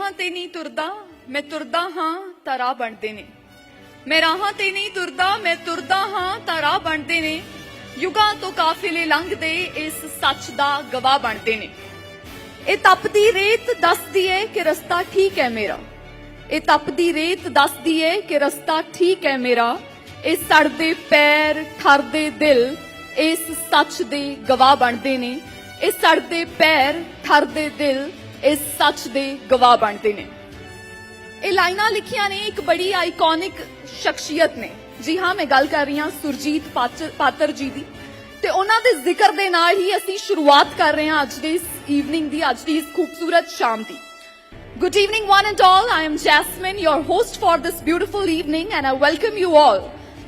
ਰਾਹਾਂ ਤੇ ਨਹੀਂ ਤੁਰਦਾ ਮੈਂ ਤੁਰਦਾ ਹਾਂ ਤਾਂ ਰਾਹ ਬਣਦੇ ਨੇ ਮੈਂ ਰਾਹਾਂ ਤੇ ਨਹੀਂ ਤੁਰਦਾ ਮੈਂ ਤੁਰਦਾ ਹਾਂ ਤਾਂ ਰਾਹ ਬਣਦੇ ਨੇ ਯੁਗਾਂ ਤੋਂ ਕਾਫਿਲੇ ਲੰਘਦੇ ਇਸ ਸੱਚ ਦਾ ਗਵਾਹ ਬਣਦੇ ਨੇ ਇਹ ਤਪਦੀ ਰੇਤ ਦੱਸਦੀ ਏ ਕਿ ਰਸਤਾ ਠੀਕ ਹੈ ਮੇਰਾ ਇਹ ਤਪਦੀ ਰੇਤ ਦੱਸਦੀ ਏ ਕਿ ਰਸਤਾ ਠੀਕ ਹੈ ਮੇਰਾ ਇਹ ਸੜਦੇ ਪੈਰ ਠਰਦੇ ਦਿਲ ਇਸ ਸੱਚ ਦੇ ਗਵਾਹ ਬਣਦੇ ਨੇ ਇਹ ਸੜਦੇ ਪੈਰ ਠਰਦੇ ਦਿਲ ਇਸ ਸੱਚ ਦੇ ਗਵਾਹ ਬਣਦੇ ਨੇ ਇਹ ਲਾਈਨਾਂ ਲਿਖੀਆਂ ਨੇ ਇੱਕ ਬੜੀ ਆਈਕੋਨਿਕ ਸ਼ਖਸੀਅਤ ਨੇ ਜੀ ਹਾਂ ਮੈਂ ਗੱਲ ਕਰ ਰਹੀ ਹਾਂ ਸੁਰਜੀਤ ਪਾਤਰ ਜੀ ਦੀ ਤੇ ਉਹਨਾਂ ਦੇ ਜ਼ਿਕਰ ਦੇ ਨਾਲ ਹੀ ਅਸੀਂ ਸ਼ੁਰੂਆਤ ਕਰ ਰਹੇ ਹਾਂ ਅੱਜ ਦੀ ਇਸ ਈਵਨਿੰਗ ਦੀ ਅੱਜ ਦੀ ਇਸ ਖੂਬਸੂਰਤ ਸ਼ਾਮ ਦੀ Good evening one and all. I am Jasmine, your host for this beautiful evening and I welcome you all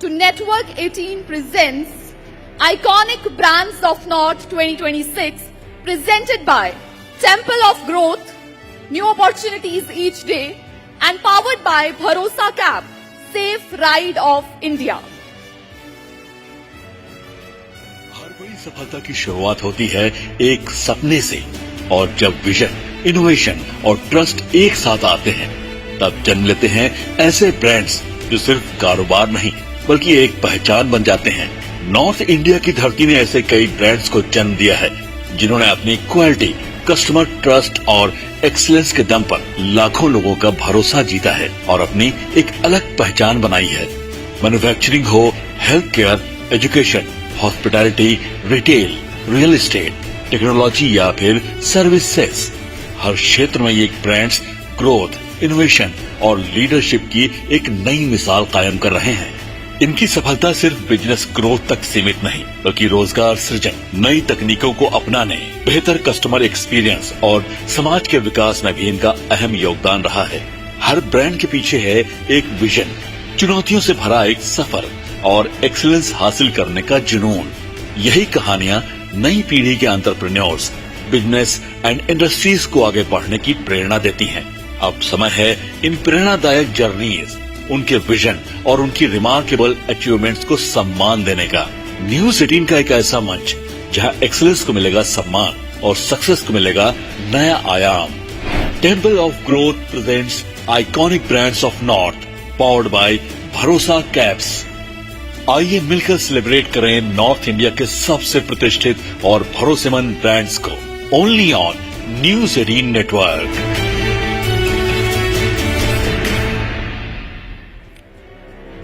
to Network 18 presents Iconic Brands of North 2026 presented by Temple of Growth, New Opportunities Each Day and powered by Bharosa Cab, Safe Ride of India. हर बड़ी सफलता की शुरुआत होती है एक सपने से और जब विजन इनोवेशन और ट्रस्ट एक साथ आते हैं तब जन्म लेते हैं ऐसे ब्रांड्स जो सिर्फ कारोबार नहीं बल्कि एक पहचान बन जाते हैं। नॉर्थ इंडिया की धरती ने ऐसे कई ब्रांड्स को जन्म दिया है जिन्होंने अपनी क्वालिटी कस्टमर ट्रस्ट और एक्सीलेंस के दम पर लाखों लोगों का भरोसा जीता है और अपनी एक अलग पहचान बनाई है। मैन्युफैक्चरिंग हो, health care, education, hospitality, retail, real estate, technology या फिर सर्विसेज, हर क्षेत्र में ये ब्रांड्स ग्रोथ, इनोवेशन और लीडरशिप की एक नई मिसाल कायम कर रहे हैं। इनकी सफलता सिर्फ बिजनेस ग्रोथ तक सीमित नहीं बल्कि रोजगार सृजन, नई तकनीकों को अपनाने, बेहतर कस्टमर एक्सपीरियंस और समाज के विकास में भी इनका अहम योगदान रहा है। हर ब्रांड के पीछे है एक विजन, चुनौतियों से भरा एक सफर और एक्सीलेंस हासिल करने का जुनून। यही कहानियां नई पीढ़ी के एंटरप्रेन्योर्स, बिजनेस एंड इंडस्ट्रीज को आगे बढ़ने की प्रेरणा देती हैं। अब समय है इन प्रेरणादायक जर्नीज, उनके विजन और उनकी रिमार्केबल अचीवमेंट्स को सम्मान देने का। न्यूज़ 18 का एक ऐसा मंच जहां एक्सीलेंस को मिलेगा सम्मान और सक्सेस को मिलेगा नया आयाम। Temple of growth presents iconic brands of north powered by भरोसा कैब्स। आइए मिलकर सेलिब्रेट करें नॉर्थ इंडिया के सबसे प्रतिष्ठित और भरोसेमंद ब्रांड्स को ओनली ऑन न्यूज़ 18 नेटवर्क।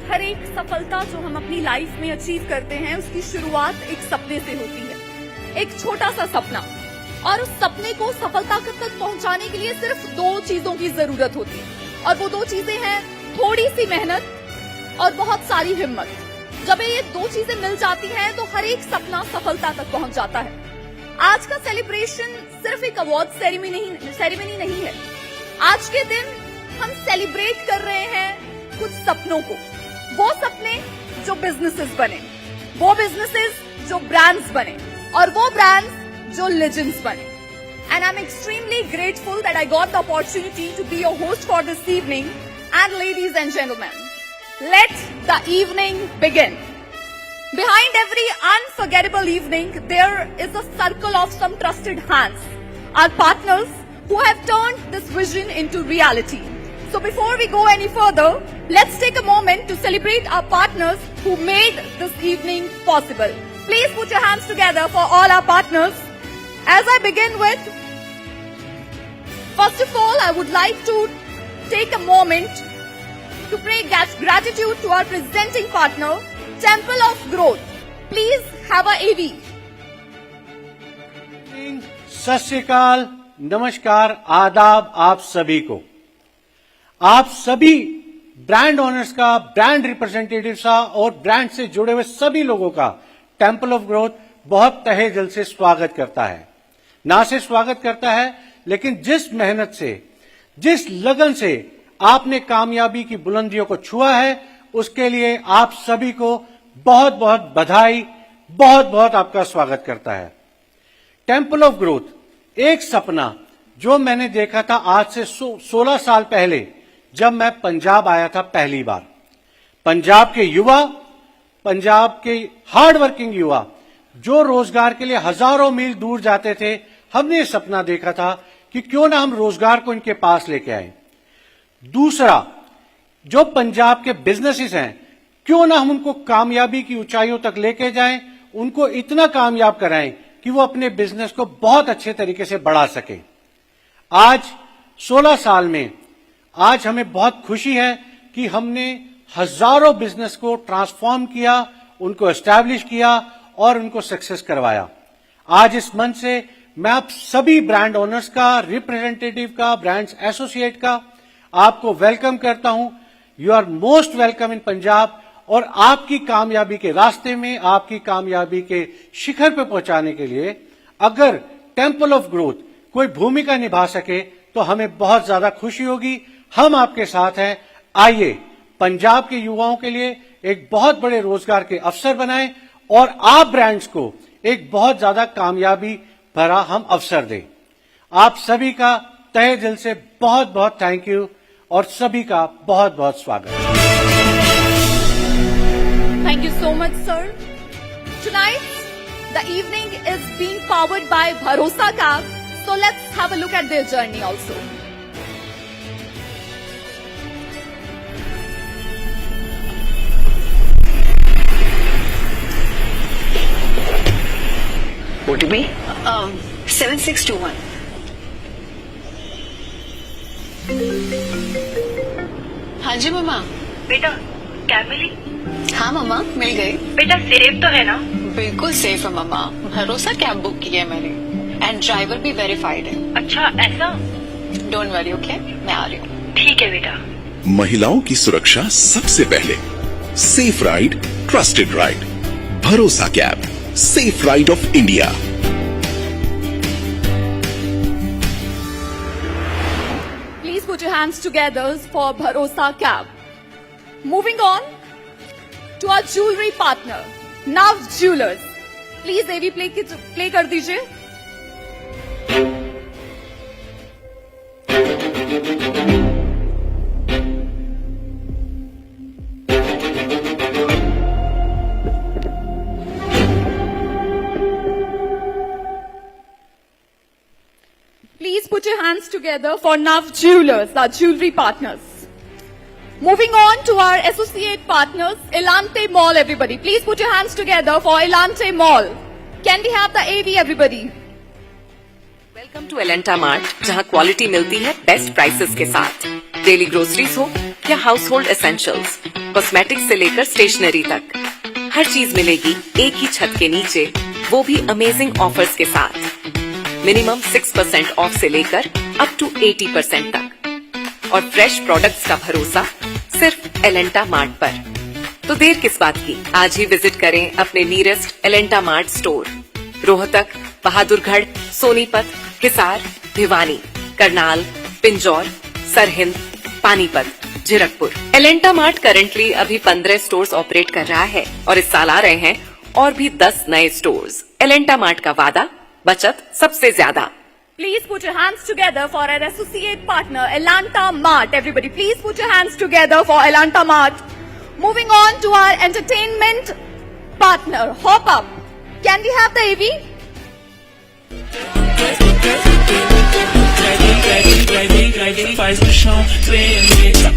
हर एक सफलता जो हम अपनी लाइफ में अचीव करते हैं उसकी शुरुआत एक सपने से होती है, एक छोटा सा सपना, और उस सपने को सफलता तक पहुंचाने के लिए सिर्फ दो चीजों की जरूरत होती है और वो दो चीजें हैं थोड़ी सी मेहनत और बहुत सारी हिम्मत। जब ये दो चीजें मिल जाती हैं तो हर एक सपना सफलता तक पहुंच जाता है। आज का सेलिब्रेशन सिर्फ एक अवार्ड सेरेमनी नहीं है। आज के दिन हम सेलिब्रेट कर रहे हैं कुछ सपनों को, वो सपने जो बिजनेसेस बने, वो बिजनेसेस जो ब्रांड्स बने और वो ब्रांड्स जो लेजेंड्स बने। And I'm extremely grateful that I got the opportunity to be your host for this evening. And ladies and gentlemen, let the evening begin. Behind every unforgettable evening, there is a circle of some trusted hands, our partners who have turned this vision into reality. So before we go any further, let's take a moment to celebrate our partners who made this evening possible. Please put your hands together for all our partners. As I begin with, first of all, I would like to take a moment to pay gratitude to our presenting partner, Temple of Growth. Please have a AV. सत श्री अकाल, नमस्कार, आदाब आप सभी को। आप सभी brand owners का, ब्रांड रिप्रेजेंटेटिव्स का और ब्रांड से जुड़े हुए सभी लोगों का टेम्पल ऑफ ग्रोथ बहुत तहे दिल से स्वागत करता है। ना सिर्फ स्वागत करता है लेकिन जिस मेहनत से, जिस लगन से आपने कामयाबी की बुलंदियों को छुआ है उसके लिए आप सभी को बहुत बहुत बधाई, बहुत बहुत आपका स्वागत करता है। टेम्पल ऑफ ग्रोथ एक सपना जो मैंने देखा था आज से 16 साल पहले जब मैं पंजाब आया था पहली बार। पंजाब के युवा, पंजाब के हार्ड वर्किंग युवा जो रोजगार के लिए हजारों मील दूर जाते थे, हमने ये सपना देखा था कि क्यों ना हम रोजगार को इनके पास लेके आए। दूसरा, जो पंजाब के बिजनेसेस हैं, क्यों ना हम उनको कामयाबी की ऊंचाइयों तक लेके जाएं, उनको इतना कामयाब कराएं कि वो अपने बिजनेस को बहुत अच्छे तरीके से बढ़ा सके। आज 16 साल में आज हमें बहुत खुशी है कि हमने हजारों बिजनेस को ट्रांसफॉर्म किया, उनको एस्टैब्लिश किया और उनको सक्सेस करवाया। आज इस मंच से मैं आप सभी ब्रांड ओनर्स का, रिप्रेजेंटेटिव का, ब्रांड्स एसोसिएट का आपको वेलकम करता हूं। You are most welcome in Punjab. और आपकी कामयाबी के रास्ते में, आपकी कामयाबी के शिखर पे पहुंचाने के लिए अगर टेंपल ऑफ ग्रोथ कोई भूमिका निभा सके तो हमें बहुत ज्यादा खुशी होगी। हम आपके साथ हैं। आइए पंजाब के युवाओं के लिए एक बहुत बड़े रोजगार के अवसर बनाएं और आप ब्रांड्स को एक बहुत ज्यादा कामयाबी भरा हम अवसर दें। आप सभी का तहे दिल से बहुत बहुत थैंक यू और सभी का बहुत बहुत स्वागत। Thank you so much, sir. Tonight, the evening is being powered by Bharosa Cab. So let's have a look at their journey also. OTP? 7621. हाँ जी मम्मा। बेटा कैब मिली? हाँ मम्मा, मिल गई। बेटा सेफ तो है ना? बिल्कुल सेफ है मम्मा। भरोसा कैब बुक की है मैंने एंड ड्राइवर भी वेरीफाइड है। अच्छा ऐसा? डोंट वरी, ओके, मैं आ रही हूँ। ठीक है बेटा। महिलाओं की सुरक्षा सबसे पहले। Safe ride, trusted ride. Bharosa cab, safe ride of India. Please put your hands together for Bharosa Cab. Moving on to our jewelry partner, Nav Jewelers. Please AV play कर दीजिए। Please put your hands together for Nav Jewelers, our jewelry partners. Moving on to our associate partners, Elante Mall, everybody. Please put your hands together for Elante Mall. Can we have the AV, everybody? Welcome to Elenta Mart, जहां quality मिलती है best prices के साथ। Daily groceries हो या house hold essentials, cosmetics से लेकर stationery तक, हर चीज मिलेगी एक ही छत के नीचे, वो भी अमेजिंग ऑफर्स के साथ। मिनिमम 6% ऑफ से लेकर अप टू 80% तक, और फ्रेश प्रोडक्ट्स का भरोसा सिर्फ एलेंटा मार्ट पर। तो देर किस बात की, आज ही विजिट करें अपने nearest Elenta Mart store. Rohtak, Bahadurgarh, Sonipat, Hisar, Bhiwani, Karnal, Pinjore, Sirhind, Panipat, Zirakpur. Elenta Mart currently अभी 15 स्टोर्स ऑपरेट कर रहा है और इस साल आ रहे हैं और भी 10 नए स्टोर्स। एलेंटा मार्ट का वादा, बचत सबसे ज्यादा। Please put your hands together for our associate partner, Elanta Mart. Everybody, please put your hands together for Elanta Mart. Moving on to our entertainment partner, Hop Up. Can we have the AV? Faz no chão, treme.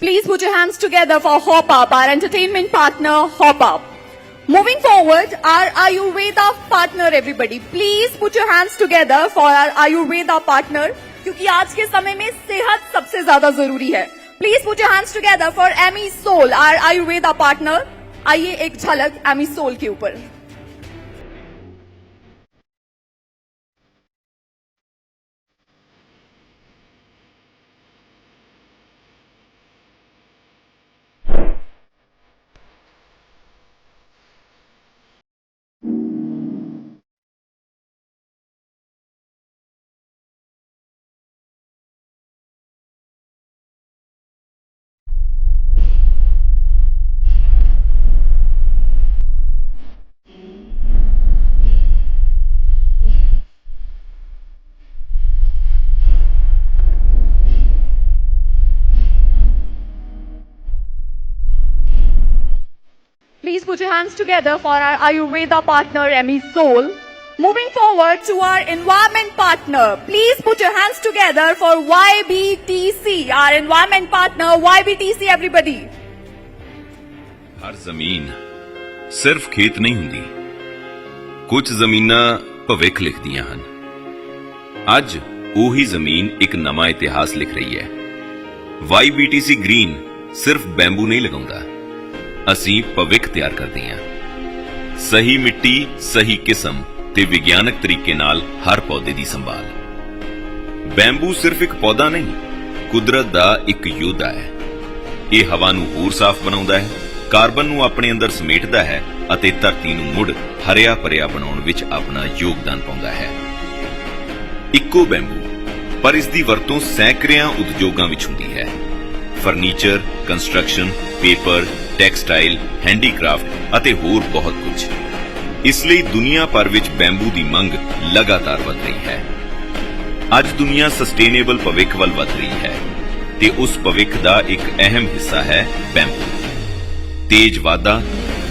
Please put your hands together for Hop Up, our entertainment partner, Hop Up. Moving forward, our Ayurveda partner, everybody. Please put your hands together for our Ayurveda partner, क्योंकि आज के समय में सेहत सबसे ज्यादा जरूरी है। Please put your hands together for Amy Soul, our Ayurveda partner. आइए एक झलक Amy Soul के ऊपर। put your hands together for our Ayurveda partner, Emmy Soul. Moving forward to our environment partner, please put your hands together for YBTC, our environment partner, YBTC, everybody. ਹਰ ਜ਼ਮੀਨ ਸਿਰਫ ਖੇਤ ਨਹੀਂ ਹੁੰਦੀ, ਕੁਝ ਜ਼ਮੀਨਾਂ ਭਵਿੱਖ ਲਿਖਦੀਆਂ ਹਨ। ਅੱਜ ਉਹੀ ਜ਼ਮੀਨ ਇੱਕ ਨਵਾਂ ਇਤਿਹਾਸ ਲਿਖ ਰਹੀ ਹੈ। YBTC ਗ੍ਰੀਨ ਸਿਰਫ ਬੈਂਬੂ ਨਹੀਂ ਲਗਾਉਂਦਾ, ਅਸੀਂ ਭਵਿੱਖ ਤਿਆਰ ਕਰਦੇ ਹਾਂ। ਸਹੀ ਮਿੱਟੀ, ਸਹੀ ਕਿਸਮ ਤੇ ਵਿਗਿਆਨਕ ਤਰੀਕੇ ਨਾਲ ਹਰ ਪੌਦੇ ਦੀ ਸੰਭਾਲ। ਬੈਂਬੂ ਸਿਰਫ ਇੱਕ ਪੌਦਾ ਨਹੀਂ, ਕੁਦਰਤ ਦਾ ਇੱਕ ਯੋਧਾ ਹੈ। ਇਹ ਹਵਾ ਨੂੰ ਹੋਰ ਸਾਫ਼ ਬਣਾਉਂਦਾ ਹੈ, ਕਾਰਬਨ ਨੂੰ ਆਪਣੇ ਅੰਦਰ ਸਮੇਟਦਾ ਹੈ ਅਤੇ ਧਰਤੀ ਨੂੰ ਮੁੜ ਹਰਿਆ ਭਰਿਆ ਬਣਾਉਣ ਵਿੱਚ ਆਪਣਾ ਯੋਗਦਾਨ ਪਾਉਂਦਾ ਹੈ। ਇੱਕੋ ਬੈਂਬੂ, ਪਰ ਇਸ ਦੀ ਵਰਤੋਂ ਸੈਂਕੜਿਆਂ ਉਦਯੋਗਾਂ ਵਿੱਚ ਹੁੰਦੀ ਹੈ। Furniture, construction, paper, textile, handicraft ਅਤੇ ਹੋਰ ਬਹੁਤ ਕੁਝ। ਇਸ ਲਈ ਦੁਨੀਆ ਭਰ ਵਿੱਚ ਬੈਂਬੂ ਦੀ ਮੰਗ ਲਗਾਤਾਰ ਵਧ ਰਹੀ ਹੈ। ਅੱਜ ਦੁਨੀਆ ਸਸਟੇਨੇਬਲ ਭਵਿੱਖ ਵੱਲ ਵਧ ਰਹੀ ਹੈ ਤੇ ਉਸ ਭਵਿੱਖ ਦਾ ਇੱਕ ਅਹਿਮ ਹਿੱਸਾ ਹੈ ਬੈਂਬੂ। ਤੇਜ਼ ਵਾਧਾ,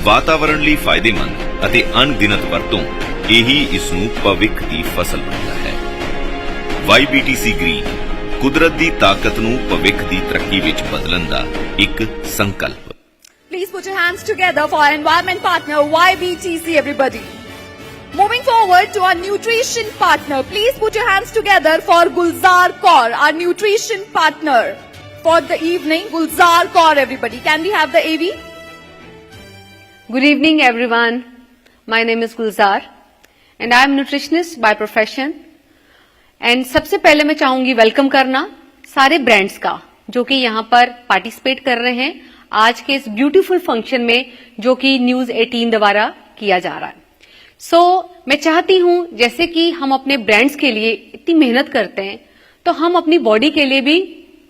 ਵਾਤਾਵਰਣ ਲਈ ਫਾਇਦੇਮੰਦ ਅਤੇ ਅਣਗਿਣਤ ਵਰਤੋਂ, ਇਹੀ ਇਸ ਨੂੰ ਭਵਿੱਖ ਦੀ ਫਸਲ ਬਣਾਉਂਦਾ ਹੈ। YBTC ਗ੍ਰੀਨ ਕੁਦਰਤ ਦੀ ਤਾਕਤ ਨੂੰ ਭਵਿੱਖ ਦੀ ਤਰੱਕੀ ਵਿੱਚ ਬਦਲਣ ਦਾ ਇੱਕ ਸੰਕਲਪ। Please put your hands together for our environment partner, YBTC, everybody. Moving forward to our nutrition partner, please put your hands together for Gulzar Kaur, our nutrition partner for the evening. Gulzar Kaur, everybody. Can we have the AV? Good evening, everyone. My name is Gulzar and I am nutritionist by profession. And सबसे पहले मैं चाहूंगी welcome करना सारे brands का जो कि यहाँ पर पार्टिसिपेट कर रहे हैं आज के इस ब्यूटीफुल फंक्शन में जो कि न्यूज 18 द्वारा किया जा रहा है। मैं चाहती हूं जैसे कि हम अपने ब्रांड्स के लिए इतनी मेहनत करते हैं तो हम अपनी बॉडी के लिए भी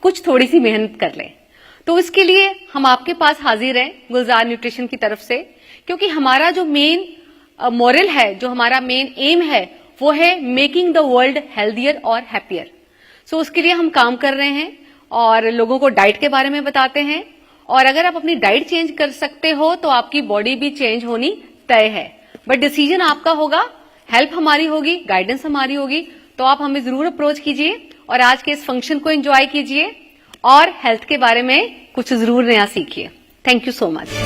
कुछ थोड़ी सी मेहनत कर लें। तो इसके लिए हम आपके पास हाजिर हैं गुलजार न्यूट्रिशन की तरफ से, क्योंकि हमारा जो मेन मोरल है, जो हमारा मेन एम है, वो है मेकिंग द वर्ल्ड हेल्दियर और हैप्पियर। उसके लिए हम काम कर रहे हैं और लोगों को डाइट के बारे में बताते हैं। और अगर आप अपनी डाइट चेंज कर सकते हो तो आपकी बॉडी भी चेंज होनी तय है, बट डिसीजन आपका होगा, हेल्प हमारी होगी, गाइडेंस हमारी होगी। तो आप हमें जरूर अप्रोच कीजिए और आज के इस फंक्शन को एंजॉय कीजिए और हेल्थ के बारे में कुछ जरूर नया सीखिए। Thank you so much.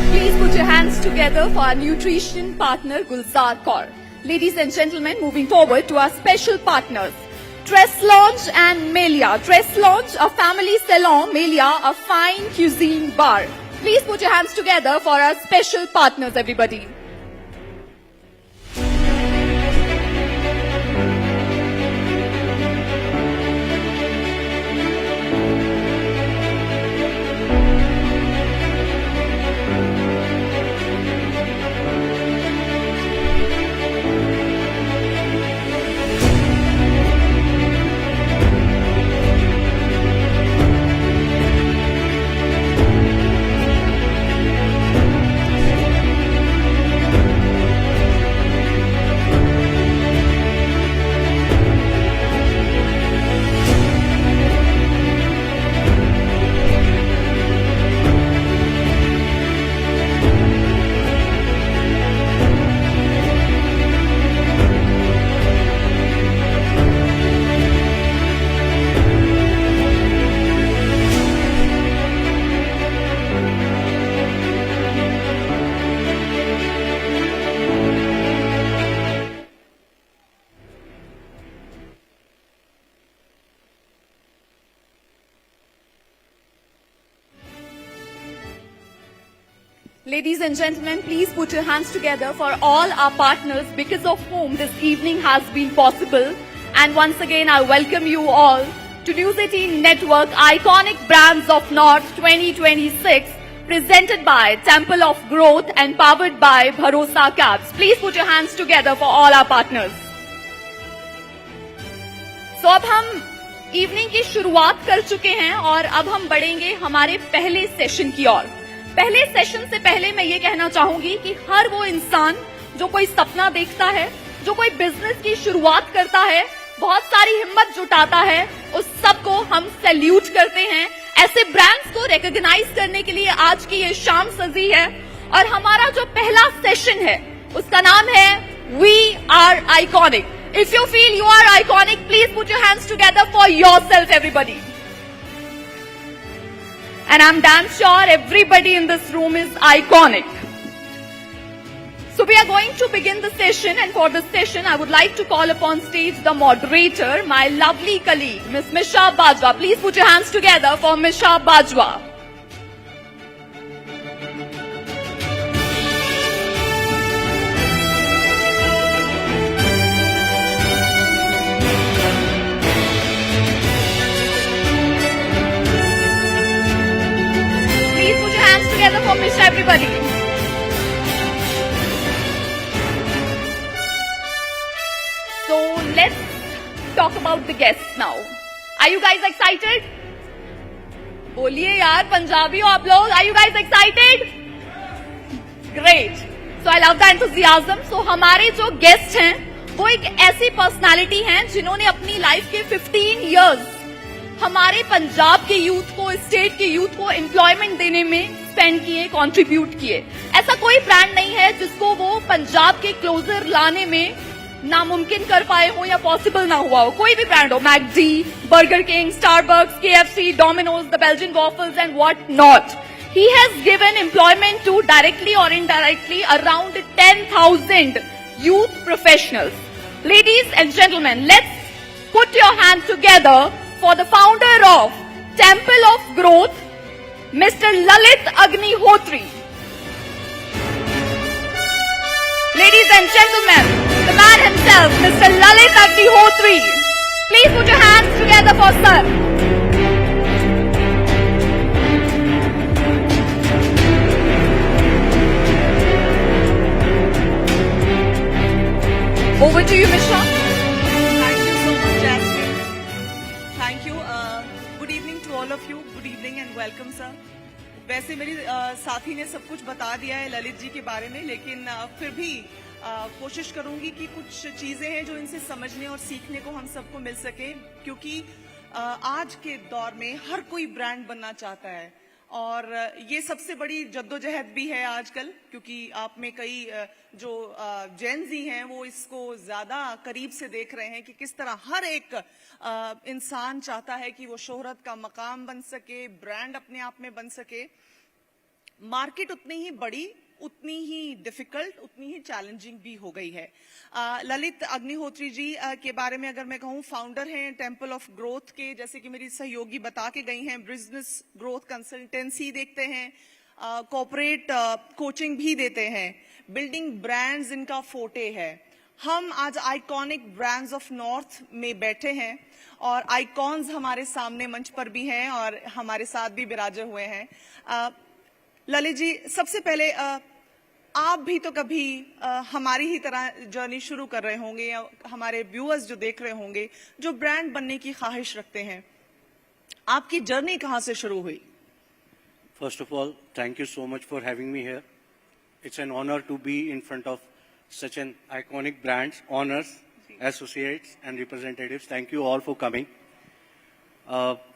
Please put your hands together for our nutrition partner Gulzar Kaur. Ladies and gentlemen, moving forward to our special partners, Treslounge and Melia. Treslounge, a family salon, Melia, a fine cuisine bar. Please put your hands together for our special partners, everybody. Ladies and gentlemen, please put your hands together for all our partners because of whom this evening has been possible. And once again, I welcome you all to News 18 Network Iconic Brands of North 2026, presented by Temple of Growth and powered by Bharosa Cabs. Please put your hands together for all our partners. So अब हम evening की शुरुआत कर चुके हैं और अब हम बढ़ेंगे हमारे पहले सेशन की ओर। पहले सेशन से पहले मैं ये कहना चाहूंगी कि हर वो इंसान जो कोई सपना देखता है, जो कोई बिजनेस की शुरुआत करता है, बहुत सारी हिम्मत जुटाता है, उस सबको हम सैल्यूट करते हैं ऐसे ब्रांड्स को रिकॉग्नाइज करने के लिए आज की ये शाम सजी है और हमारा जो पहला सेशन है उसका नाम है we are iconic. If you feel you are iconic, please put your hands together for yourself everybody. And I'm damn sure everybody in this room is iconic. So we are going to begin the session, and for this session I would like to call upon stage the moderator, my lovely colleague, Miss Misha Bajwa. Please put your hands together for Misha Bajwa. Please put your hands together for Misha, everybody. So let's talk about the guests now. Are you guys excited? बोलिए यार, पंजाबी हो आप लोग. Are you guys excited? Great. So I love the enthusiasm. So हमारे जो guest हैं वो एक ऐसी पर्सनालिटी हैं जिन्होंने अपनी लाइफ के 15 इयर्स हमारे पंजाब के यूथ को, स्टेट के यूथ को एम्प्लॉयमेंट देने में स्पेंड किए, कंट्रीब्यूट किए. ऐसा कोई ब्रांड नहीं है जिसको वो पंजाब के क्लोजर लाने में नामुमकिन कर पाए हो या पॉसिबल ना हुआ हो. कोई भी ब्रांड हो, McD, burger king, Starbucks, KFC, Domino's, the Belgian waffles and what not. He has given employment to directly or indirectly around 10,000 youth professionals. Ladies and gentlemen, let's put your hands together for the founder of Temple of Growth, Mr. Lalit Agnihotri. Ladies and gentlemen, the man himself, Mr. Lalit Agnihotri. Please put your hands together for sir. Over to you, Mishra. Thank you so much, Jasmine. Thank you. Good evening to all of you. Good evening and welcome, sir. वैसे मेरी साथी ने सब कुछ बता दिया है ललित जी के बारे में, लेकिन फिर भी कोशिश करूंगी कि कुछ चीजें हैं जो इनसे समझने और सीखने को हम सबको मिल सके, क्योंकि आज के दौर में हर कोई ब्रांड बनना चाहता है और ये सबसे बड़ी जद्दोजहद भी है आजकल, क्योंकि आप में कई जो जेन जी हैं वो इसको ज्यादा करीब से देख रहे हैं कि किस तरह हर एक इंसान चाहता है कि वो शोहरत का मकाम बन सके, ब्रांड अपने आप में बन सके. मार्केट उतनी ही बड़ी, उतनी ही डिफिकल्ट, उतनी ही चैलेंजिंग भी हो गई है. ललित अग्निहोत्री जी के बारे में अगर मैं कहूँ, फाउंडर हैं टेम्पल ऑफ ग्रोथ के, जैसे कि मेरी सहयोगी बता के गई हैं. बिजनेस ग्रोथ कंसल्टेंसी देखते हैं, कॉर्पोरेट कोचिंग भी देते हैं, बिल्डिंग ब्रांड्स इनका फोटे है. हम आज आइकॉनिक ब्रांड्स ऑफ नॉर्थ में बैठे हैं और आइकॉन्स हमारे सामने मंच पर भी हैं और हमारे साथ भी विराजे हुए हैं. ललित जी, सबसे पहले आप भी तो कभी हमारी ही तरह जर्नी शुरू कर रहे होंगे या हमारे व्यूअर्स जो देख रहे होंगे जो ब्रांड बनने की ख्वाहिश रखते हैं, आपकी जर्नी कहाँ से शुरू हुई? First of all, thank you so much for having me here. It's an honor to be in front of such an iconic brands, owners, associates and representatives. Thank you all for coming.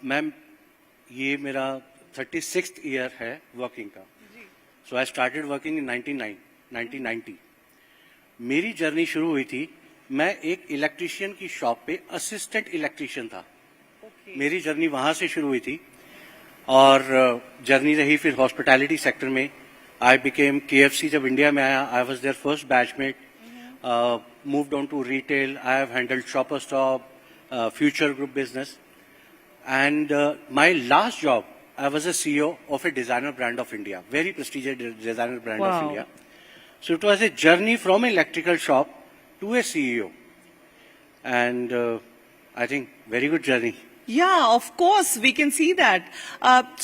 Ma'am, ये मेरा 36th year है working का. So I started working in 1990. मेरी journey शुरू हुई थी, मैं एक इलेक्ट्रिशियन की शॉप पे असिस्टेंट इलेक्ट्रिशियन था. मेरी जर्नी वहां से शुरू हुई थी और जर्नी रही फिर हॉस्पिटैलिटी सेक्टर में. आई बिकेम KFC जब इंडिया में आया, I was there first batchmate. Moved on to retail. I have handled Shopper Stop, Future Group business, and my last job I was a CEO of a designer brand of India, very prestigious designer brand of India. So it was a journey from an electrical shop to a CEO, and I think very good journey. Yeah, of course we can see that.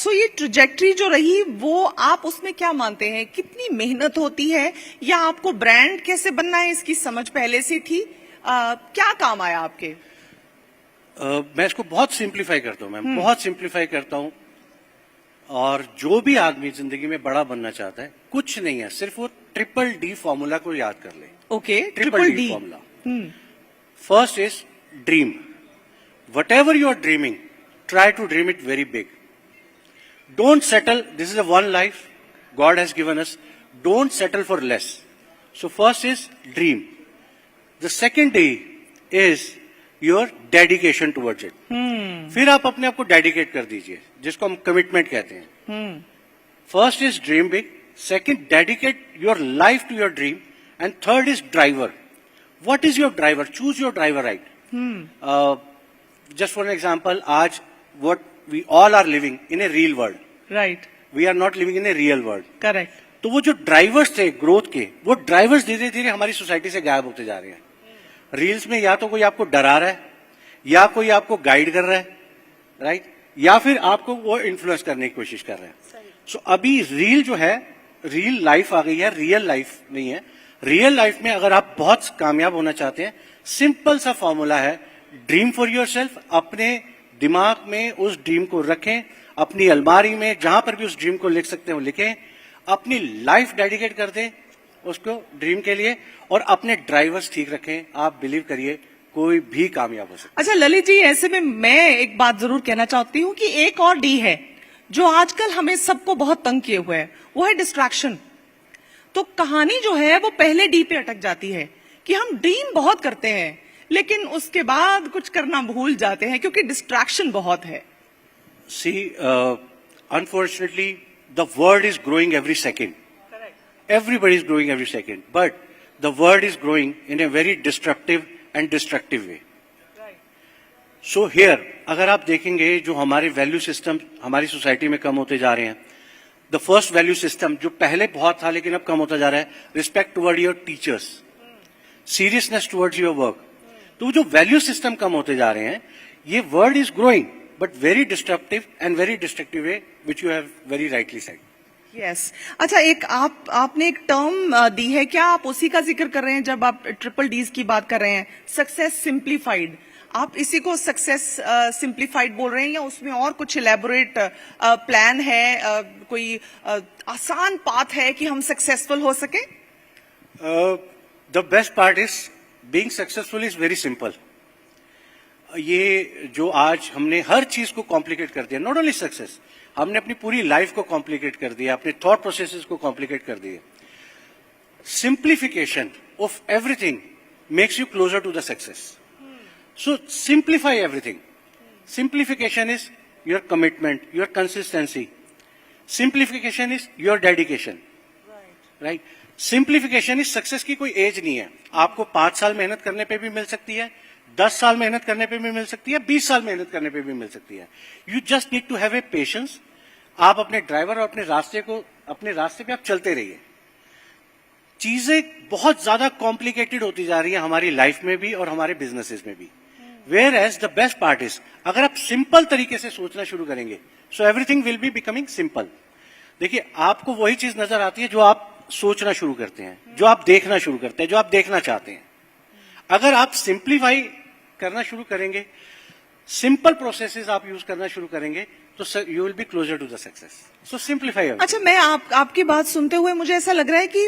So ये trajectory जो रही वो आप उसमें क्या मानते हैं, कितनी मेहनत होती है या आपको ब्रांड कैसे बनना है इसकी समझ पहले से थी? क्या काम आया आपके? मैं इसको बहुत सिंप्लीफाई करता हूँ मैम, बहुत सिंप्लीफाई करता हूँ. और जो भी आदमी जिंदगी में बड़ा बनना चाहता है, कुछ नहीं है, सिर्फ वो DDD फॉर्मूला को याद कर ले. Okay, DDD formula. First is dream. Whatever you are dreaming, try to dream it very big. Don't settle. This is a one life God has given us. Don't settle for less. So first is dream. The second day is your dedication towards it. फिर आप अपने आप को dedicate कर दीजिए, जिसको हम commitment कहते हैं. First is dream big. Second, dedicate your life to your dream. And third is driver. What is your driver? Choose your driver right. Just for an example, आज what we all are living in a real world. Right. We are not living in a real world. Correct. तो वो जो drivers थे growth के, वो drivers धीरे धीरे हमारी सोसाइटी से गायब होते जा रहे हैं. रील्स में या तो कोई आपको डरा रहा है, या कोई आपको गाइड कर रहा है, राइट, या फिर आपको वो इन्फ्लुएंस करने की कोशिश कर रहे हैं. सो अभी रील जो है, रियल लाइफ आ गई है, रियल लाइफ नहीं है. रियल लाइफ में अगर आप बहुत कामयाब होना चाहते हैं, सिंपल सा फॉर्मूला है, ड्रीम फॉर योरसेल्फ. अपने दिमाग में उस ड्रीम को रखें, अपनी अलमारी में जहां पर भी उस ड्रीम को लिख सकते हो लिखें, अपनी लाइफ डेडिकेट कर दें उसको ड्रीम के लिए, और अपने ड्राइवर्स ठीक रखें. आप बिलीव करिए कोई भी कामयाब हो सकता है. अच्छा ललित जी, ऐसे में मैं एक बात जरूर कहना चाहती हूँ कि एक और डी है जो आजकल हमें सबको बहुत तंग किए हुए है, वो है डिस्ट्रैक्शन. तो कहानी जो है वो पहले डी पे अटक जाती है कि हम ड्रीम बहुत करते हैं लेकिन उसके बाद कुछ करना भूल जाते हैं क्योंकि डिस्ट्रैक्शन बहुत है. See, unfortunately, the world is growing every second. Correct. Everybody is growing every second, but the world is growing in a very disruptive and destructive way. Right. So here, अगर आप देखेंगे जो हमारे वैल्यू सिस्टम हमारी society में कम होते जा रहे हैं, द फर्स्ट वैल्यू सिस्टम जो पहले बहुत था लेकिन अब कम होता जा रहा है, respect toward your teachers, seriousness towards your work. तो जो वैल्यू सिस्टम कम होते जा रहे हैं, ये world is growing but very disruptive and very destructive way, which you have very rightly said. Yes. अच्छा, एक आपने एक टर्म दी है, क्या आप उसी का जिक्र कर रहे हैं जब आप ट्रिपल डीज की बात कर रहे हैं, सक्सेस सिंप्लीफाइड? आप इसी को सक्सेस सिंप्लीफाइड बोल रहे हैं या उसमें और कुछ इलेबोरेट प्लान है, कोई आसान पाथ है कि हम सक्सेसफुल हो सके? The best part is being successful is very simple. ये जो आज हमने हर चीज को कॉम्प्लिकेट कर दिया, नॉट ओनली सक्सेस, हमने अपनी पूरी लाइफ को कॉम्प्लिकेट कर दिया, अपने थॉट प्रोसेसेस को कॉम्प्लिकेट कर दिए. Simplification of everything makes you closer to the success. So simplify everything. Simplification is your commitment, your consistency. Simplification is your dedication. Right. Simplification is success की कोई as नहीं है. आपको 5 साल मेहनत करने पे भी मिल सकती है, 10 साल मेहनत करने पे भी मिल सकती है, 20 साल मेहनत करने पे भी मिल सकती है. You just need to have a patience. आप अपने ड्राइवर और अपने रास्ते पे आप चलते रहिए. चीजें बहुत ज्यादा कॉम्प्लिकेटेड होती जा रही है हमारी लाइफ में भी और हमारे बिजनेसेस में भी. Whereas the best part is, अगर आप सिंपल तरीके से सोचना शुरू करेंगे, so everything will be becoming simple. देखिए, आपको वही चीज नजर आती है जो आप सोचना शुरू करते हैं, जो आप देखना शुरू करते हैं, जो आप देखना चाहते हैं. अगर आप सिंप्लीफाई करना शुरू करेंगे, सिंपल प्रोसेसेस आप यूज करना शुरू करेंगे, तो you will be closer to the success. So simplify. अच्छा, मैं आपकी बात सुनते हुए मुझे ऐसा लग रहा है कि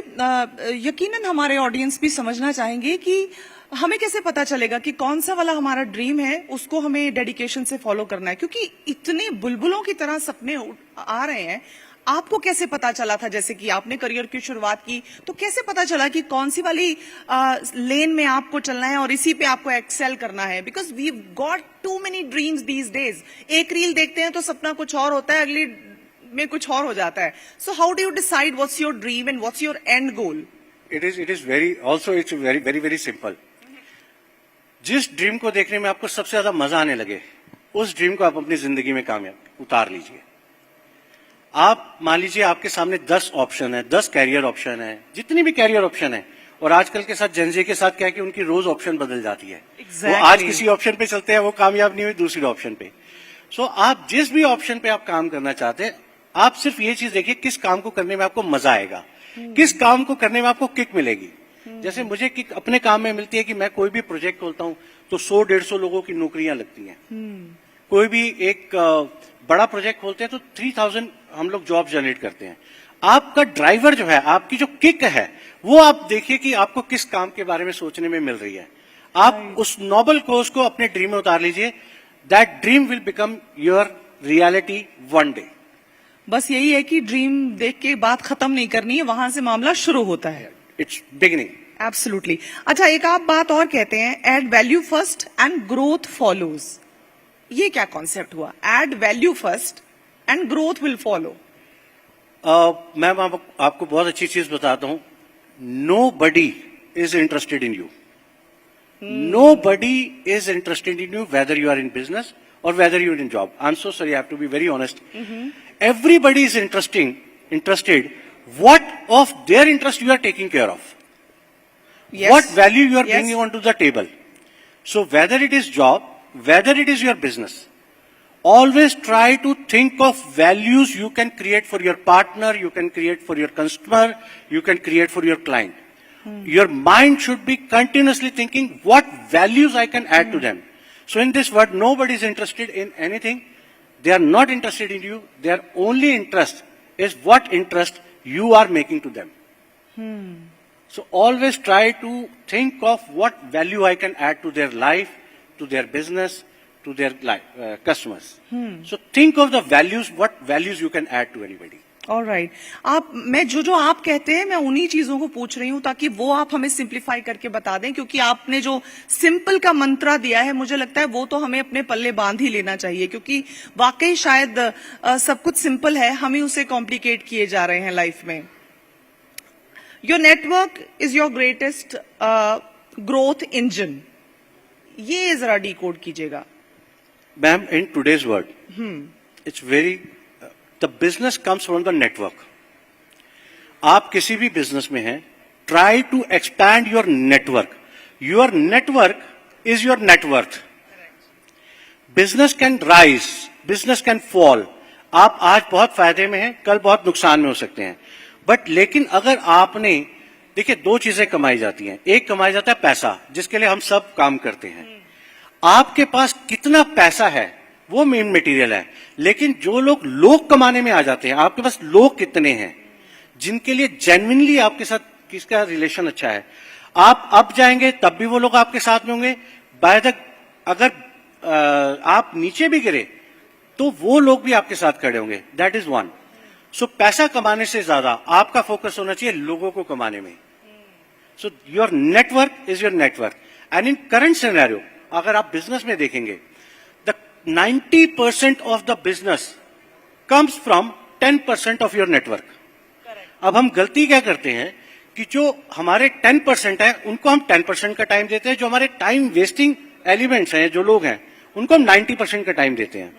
यकीनन हमारे ऑडियंस भी समझना चाहेंगे कि हमें कैसे पता चलेगा कि कौन सा वाला हमारा ड्रीम है, उसको हमें डेडिकेशन से फॉलो करना है, क्योंकि इतने बुलबुलों की तरह सपने आ रहे हैं. आपको कैसे पता चला था, जैसे कि आपने करियर की शुरुआत की, तो कैसे पता चला कि कौन सी वाली लेन में आपको चलना है और इसी पे आपको एक्सेल करना है? Because we got too many dreams these days. एक रील देखते हैं तो सपना कुछ और होता है, अगली में कुछ और हो जाता है. So how do you decide what's your dream and what's your and goal? It is very also it's very very very simple. जिस ड्रीम को देखने में आपको सबसे ज्यादा मजा आने लगे, उस ड्रीम को आप अपनी जिंदगी में कामयाब उतार लीजिए. आप मान लीजिए आपके सामने 10 ऑप्शन है, 10 कैरियर ऑप्शन है, जितनी भी कैरियर ऑप्शन है, और आजकल के साथ जेनजी के साथ क्या है कि उनकी रोज ऑप्शन बदल जाती है. वो आज किसी ऑप्शन पे चलते हैं, वो कामयाब नहीं हुई दूसरी ऑप्शन पे. सो आप जिस भी ऑप्शन पे आप काम करना चाहते हैं, आप सिर्फ ये चीज देखिए किस काम को करने में आपको मजा आएगा, किस काम को करने में आपको किक मिलेगी. जैसे मुझे किक अपने काम में मिलती है कि मैं कोई भी प्रोजेक्ट खोलता हूं तो 100-150 लोगों की नौकरियां लगती हैं. कोई भी एक बड़ा प्रोजेक्ट खोलते हैं तो 3000 हम लोग जॉब जनरेट करते हैं. आपका ड्राइवर जो है, आपकी जो किक है, वो आप देखिए कि आपको किस काम के बारे में सोचने में मिल रही है. आप उस नोबल कोर्स को अपने ड्रीम में उतार लीजिए. That dream will become your reality one day. बस यही है कि ड्रीम देख के बात खत्म नहीं करनी है, वहां से मामला शुरू होता है. It's beginning. एब्सोल्युटली. अच्छा, एक आप बात और कहते हैं, add value first and growth follows. ये क्या कॉन्सेप्ट हुआ? Add value first and growth will follow. Ma'am आपको बहुत अच्छी चीज बताता हूं. Nobody is interested in you. Nobody is interested in you, whether you are in business or whether you are in job. I'm so sorry, I have to be very honest. Everybody is interested what of their interest you are taking care of. Yes. What value you are Yes. bringing onto the table. So whether it is job, whether it is your business, always try to think of values you can create for your partner, you can create for your customer, you can create for your client. Your mind should be continuously thinking what values I can add to them. So in this world, nobody is interested in anything. They are not interested in you. Their only interest is what interest you are making to them. So always try to think of what value I can add to their life, to their business, to their customers. So think of the values, what values you can add to anybody. Alright. मैं जो आप कहते हैं, मैं उन्हीं चीजों को पूछ रही हूं ताकि वो आप हमें सिंप्लीफाई करके बता दें, क्योंकि आपने जो सिंपल का मंत्रा दिया है, मुझे लगता है वो तो हमें अपने पल्ले बांध ही लेना चाहिए, क्योंकि वाकई शायद सब कुछ सिंपल है, हम ही उसे कॉम्प्लिकेट किए जा रहे हैं लाइफ में. Your network is your greatest growth engine. ये जरा डिकोड कीजिएगा. Ma'am, in today's world, it's very, the business comes from the network. आप किसी भी बिजनेस में हैं, try to expand your network. Your network is your net worth. Business can rise, business can fall. आप आज बहुत फायदे में हैं, कल बहुत नुकसान में हो सकते हैं. बट लेकिन अगर आपने, देखिए, दो चीजें कमाई जाती हैं. एक कमाई जाता है पैसा, जिसके लिए हम सब काम करते हैं. आपके पास कितना पैसा है वो मेन मटेरियल है, लेकिन जो लोग कमाने में आ जाते हैं, आपके पास लोग कितने हैं जिनके लिए जेन्युइनली आपके साथ किसका रिलेशन अच्छा है. आप अब जाएंगे तब भी वो लोग आपके साथ में होंगे. बाय द अगर आप नीचे भी गिरे तो वो लोग भी आपके साथ खड़े होंगे. That is one. सो पैसा कमाने से ज्यादा आपका फोकस होना चाहिए लोगों को कमाने में. So your network is your network. And in current scenario अगर आप बिजनेस में देखेंगे, the 90% of the business comes from 10% of your network. अब हम गलती क्या करते हैं कि जो हमारे 10% है उनको हम 10% का टाइम देते हैं, जो हमारे टाइम वेस्टिंग एलिमेंट्स हैं, जो लोग हैं, उनको हम 90% का टाइम देते हैं.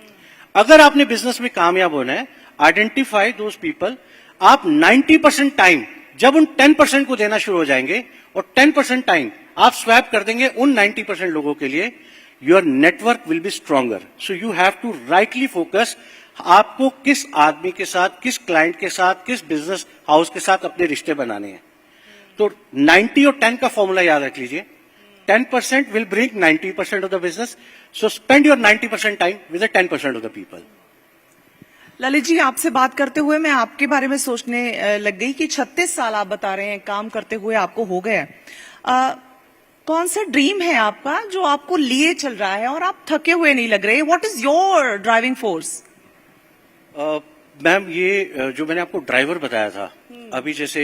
अगर आपने बिजनेस में कामयाब होना है, आइडेंटिफाई दोज पीपल. आप 90% टाइम जब उन 10% को देना शुरू हो जाएंगे और 10% टाइम आप स्वैप कर देंगे उन 90% लोगों के लिए, your network will be stronger. So you have to rightly focus. आपको किस आदमी के साथ, किस क्लाइंट के साथ, किस बिजनेस हाउस के साथ अपने रिश्ते बनाने हैं. तो 90 और 10 का फॉर्मूला याद रख लीजिए. 10% will bring 90% of the business. So spend your 90% time with the 10% of the people. Lalit ji, आपसे बात करते हुए मैं आपके बारे में सोचने लग गई कि 36 साल आप बता रहे हैं काम करते हुए आपको हो गया. कौन सा ड्रीम है आपका जो आपको लिए चल रहा है और आप थके हुए नहीं लग रहे? What is your driving force? Ma'am, ये जो मैंने आपको ड्राइवर बताया था, अभी जैसे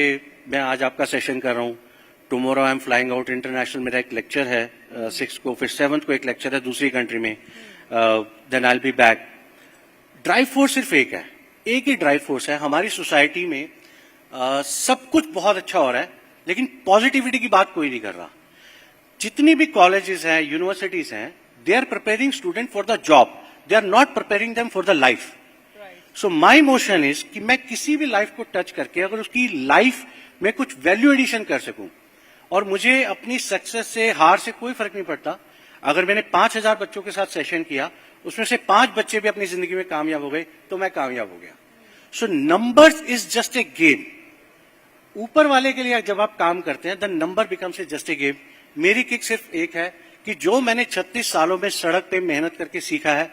मैं आज आपका सेशन कर रहा हूँ, tomorrow I am flying out international, मेरा एक लेक्चर है 6 को, फिर 7 को एक लेक्चर है दूसरी कंट्री में, then I will be back. Drive force सिर्फ एक है, एक ही ड्राइव फोर्स है. हमारी सोसाइटी में सब कुछ बहुत अच्छा हो रहा है, लेकिन पॉजिटिविटी की बात कोई नहीं कर रहा. जितनी भी कॉलेजेस हैं, यूनिवर्सिटीज हैं, they are preparing student for the job, they are not preparing them for the life. So my motion is कि मैं किसी भी लाइफ को टच करके अगर उसकी लाइफ में कुछ वैल्यू एडिशन कर सकूं, और मुझे अपनी सक्सेस से, हार से कोई फर्क नहीं पड़ता. अगर मैंने 5000 बच्चों के साथ सेशन किया, उसमें से 5 बच्चे भी अपनी जिंदगी में कामयाब हो गए, तो मैं कामयाब हो गया. So numbers is just a game. ऊपर वाले के लिए जब आप काम करते हैं, the number becomes a just a game. मेरी किक सिर्फ एक है कि जो मैंने 36 सालों में सड़क पे मेहनत करके सीखा है,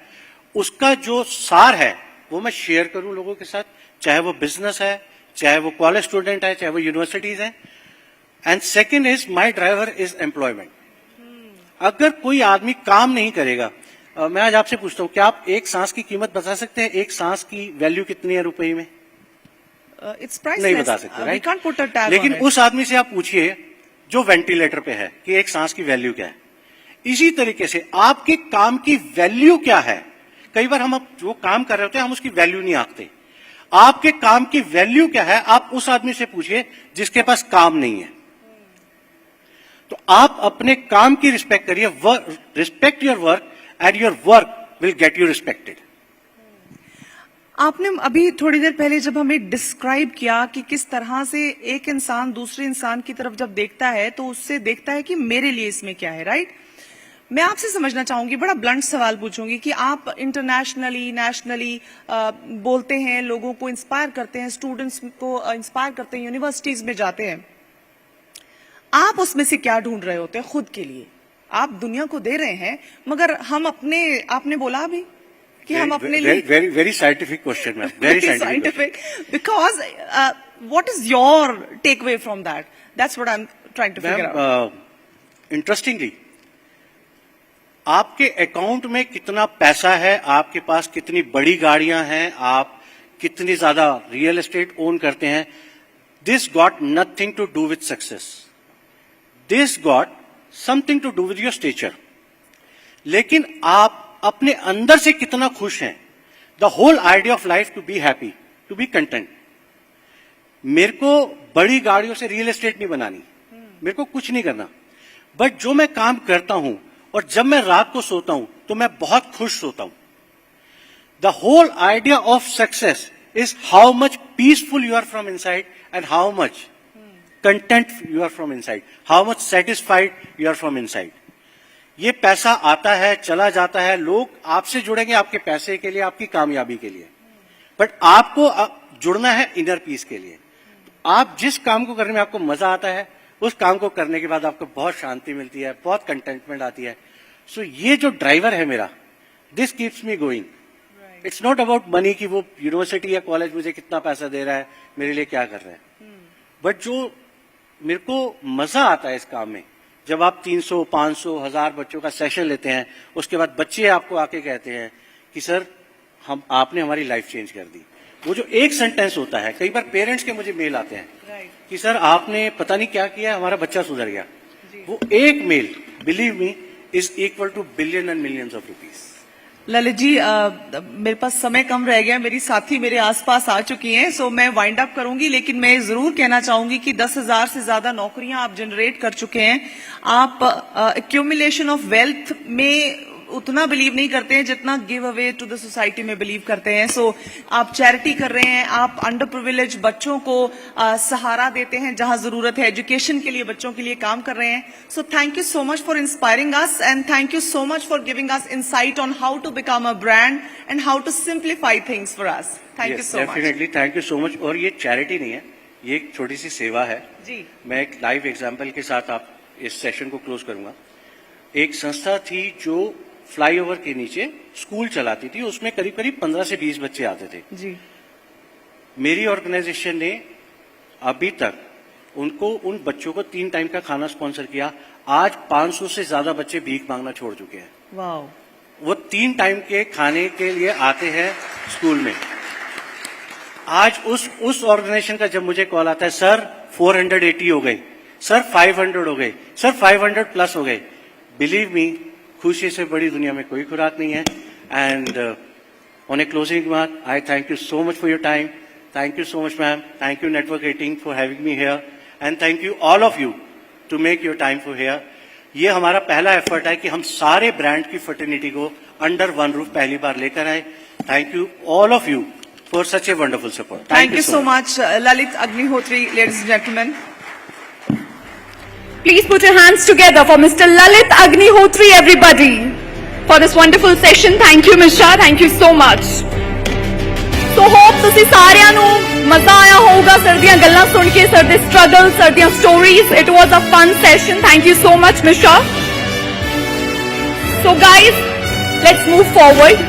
उसका जो सार है वो मैं शेयर करूं लोगों के साथ, चाहे वो बिजनेस है, चाहे वो कॉलेज स्टूडेंट है, चाहे वो यूनिवर्सिटीज है. And second is my driver is employment. अगर कोई आदमी काम नहीं करेगा, मैं आज आपसे पूछता हूँ, क्या आप एक सांस की कीमत बता सकते हैं? एक सांस की वैल्यू कितनी है रुपए में? It's priceless. नहीं बता सकते, We right? can't put a tag लेकिन on it. उस आदमी से आप पूछिए जो वेंटिलेटर पे है कि एक सांस की वैल्यू क्या है। इसी तरीके से आपके काम की वैल्यू क्या है? कई बार हम जो काम कर रहे होते हैं हम उसकी वैल्यू नहीं आंकते। आपके काम की वैल्यू क्या है, आप उस आदमी से पूछिए जिसके पास काम नहीं है। तो आप अपने काम की रिस्पेक्ट करिए, respect your work and your work will get you respected. आपने अभी थोड़ी देर पहले जब हमें डिस्क्राइब किया कि किस तरह से एक इंसान दूसरे इंसान की तरफ जब देखता है तो उससे देखता है कि मेरे लिए इसमें क्या है, राइट? मैं आपसे समझना चाहूंगी, बड़ा ब्लंट सवाल पूछूंगी कि आप इंटरनेशनली नेशनली बोलते हैं, लोगों को इंस्पायर करते हैं, स्टूडेंट्स को इंस्पायर करते हैं, यूनिवर्सिटीज में जाते हैं, आप उसमें से क्या ढूंढ रहे होते हैं खुद के लिए? आप दुनिया को दे रहे हैं, मगर हम अपने, आपने बोला अभी कि हम अपने लिए very scientific question ma'am, very scientific, because what is your take away from that? That's what I am trying to figure out. Interestingly, आपके अकाउंट में कितना पैसा है, आपके पास कितनी बड़ी गाड़ियां हैं, आप कितनी ज्यादा रियल एस्टेट ओन करते हैं, this got nothing to do with success, this got something to do with your stature. लेकिन आप अपने अंदर से कितना खुश हैं, the whole idea of life to be happy, to be content. मेरे को बड़ी गाड़ियों से रियल एस्टेट नहीं बनानी, मेरे को कुछ नहीं करना, बट जो मैं काम करता हूं और जब मैं रात को सोता हूं तो मैं बहुत खुश सोता हूं। The whole idea of success is how much peaceful you are from inside and how much content you are from inside, how much satisfied you are from inside. ये पैसा आता है, चला जाता है, लोग आपसे जुड़ेंगे आपके पैसे के लिए, आपकी कामयाबी के लिए, बट आपको जुड़ना है इनर पीस के लिए। आप जिस काम को करने में आपको मजा आता है, उस काम को करने के बाद आपको बहुत शांति मिलती है, बहुत कंटेंटमेंट आती है। सो ये जो ड्राइवर है मेरा, this keeps me going. It's not about money कि वो यूनिवर्सिटी या कॉलेज मुझे कितना पैसा दे रहा है, मेरे लिए क्या कर रहा है, बट जो मेरे को मजा आता है इस काम में, जब आप 300, 500, 1000 बच्चों का सेशन लेते हैं, उसके बाद बच्चे आपको आके कहते हैं कि सर आपने हमारी लाइफ चेंज कर दी। वो जो एक सेंटेंस होता है, कई बार पेरेंट्स के मुझे मेल आते हैं कि सर आपने पता नहीं क्या किया, हमारा बच्चा सुधर गया। वो एक mail, believe me, is equal to billion and millions of rupees. Lalit ji, मेरे पास समय कम रह गया, मेरी साथी मेरे आसपास आ चुकी हैं, सो मैं वाइंड अप करूंगी, लेकिन मैं जरूर कहना चाहूंगी कि 10,000 से ज्यादा नौकरियां आप जनरेट कर चुके हैं। आप एक्यूमुलेशन ऑफ वेल्थ में उतना बिलीव नहीं करते हैं जितना give away to the society में बिलीव करते हैं। सो आप चैरिटी कर रहे हैं, आप अंडर प्रिविलेज बच्चों को सहारा देते हैं जहां जरूरत है, एजुकेशन के लिए बच्चों के लिए काम कर रहे हैं। So thank you so much for inspiring us and thank you so much for giving us insight on how to become a brand and how to simplify things for us. Thank you so much. Definitely, thank you so much. और ये charity नहीं है, ये एक छोटी सी सेवा है जी। मैं एक लाइव एग्जाम्पल के साथ आप इस सेशन को क्लोज करूंगा। एक संस्था थी जो फ्लाईओवर के नीचे स्कूल चलाती थी, उसमें करीब करीब 15 से 20 बच्चे आते थे जी। मेरी ऑर्गेनाइजेशन ने अभी तक उनको, उन बच्चों को 3 टाइम का खाना स्पॉन्सर किया। आज 500 से ज्यादा बच्चे भीख मांगना छोड़ चुके हैं। वाओ। वो 3 टाइम के खाने के लिए आते हैं स्कूल में। आज उस ऑर्गेनाइजेशन का जब मुझे कॉल आता है, सर 480 हो गए, सर 500 हो गए, सर 500 प्लस हो गए, बिलीव मी, खुशी से बड़ी दुनिया में कोई खुराक नहीं है। And on a closing remark, I thank you so much for your time. Thank you so much ma'am, thank you Network 18 for having me here and thank you all of you to make your time for here. ये हमारा पहला effort है कि हम सारे brand की fraternity को under one roof पहली बार लेकर आए। Thank you all of you for such a wonderful support. Thank you so much Lalit Agnihotri, ladies and gentleman. Please put your hands together for Mr. Lalit Agnihotri, everybody, for this wonderful session. Thank you, Ms. Shah. Thank you so much. So hope ਤੁਸੀਂ ਸਾਰਿਆਂ ਨੂੰ ਮਜ਼ਾ ਆਇਆ ਹੋਊਗਾ sir ਦੀਆਂ ਗੱਲਾਂ ਸੁਣ ਕੇ, sir ਦੇ ਸਟਰਗਲ, ਸਰ ਦੀਆਂ stories. It was a fun session. Thank you so much, Ms. Shah. So guys, let's move forward.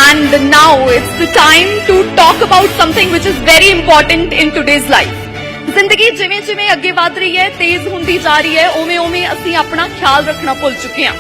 And now it's the time to talk about something which is very important in today's life. ਜ਼ਿੰਦਗੀ ਜਿਵੇਂ ਜਿਵੇਂ ਅੱਗੇ ਵਧ ਰਹੀ ਹੈ, ਤੇਜ਼ ਹੁੰਦੀ ਜਾ ਰਹੀ ਹੈ, ਉਵੇਂ ਉਵੇਂ ਅਸੀਂ ਆਪਣਾ ਖਿਆਲ ਰੱਖਣਾ ਭੁੱਲ ਚੁੱਕੇ ਹਾਂ।